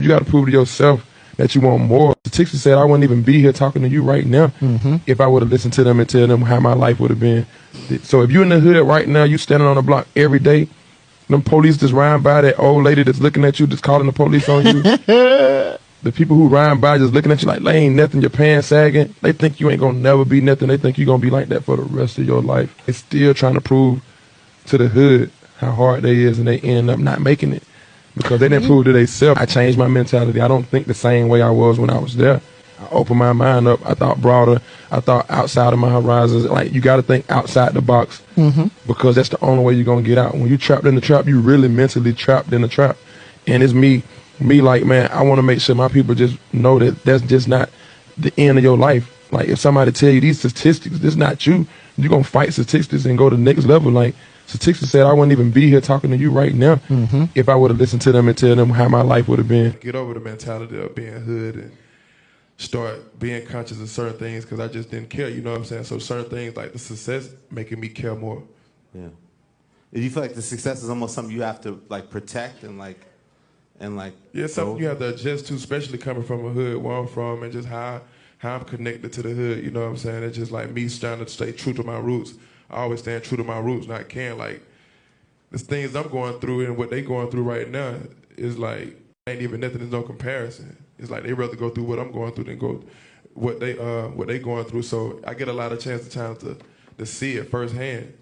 You got to prove to yourself that you want more. Statistics said I wouldn't even be here talking to you right now if I would have listened to them and tell them how my life would have been. So if you're in the hood right now, you standing on the block every day, them police just riding by, that old lady that's looking at you, just calling the police on you. The people who ride by just looking at you like they ain't nothing, your pants sagging. They think you ain't gonna never be nothing. They think you're gonna be like that for the rest of your life. They still trying to prove to the hood how hard they is, and they end up not making it because they didn't prove to themselves. I changed my mentality. I don't think the same way I was when I was there. I opened my mind up. I thought broader. I thought outside of my horizons. Like, you got to think outside the box because that's the only way you're going to get out. When you're trapped in the trap, you really mentally trapped in the trap. And it's me like, man, I want to make sure my people just know that that's just not the end of your life. Like, if somebody tell you these statistics, this not you, you're going to fight statistics and go to the next level. Like, statistics said I wouldn't even be here talking to you right now if I would have listened to them and tell them how my life would have been. Get over the mentality of being hood and start being conscious of certain things because I just didn't care, you know what I'm saying? So certain things like the success making me care more. Yeah. Do you feel like the success is almost something you have to like protect and like yeah, something you have to adjust to, especially coming from a hood where I'm from and just how I'm connected to the hood, you know what I'm saying? It's just like me trying to stay true to my roots. I always stand true to my roots, not caring like the things I'm going through and what they going through right now is like ain't even nothing. There's no comparison. It's like they rather go through what I'm going through than go what they going through. So I get a lot of chance to see it firsthand.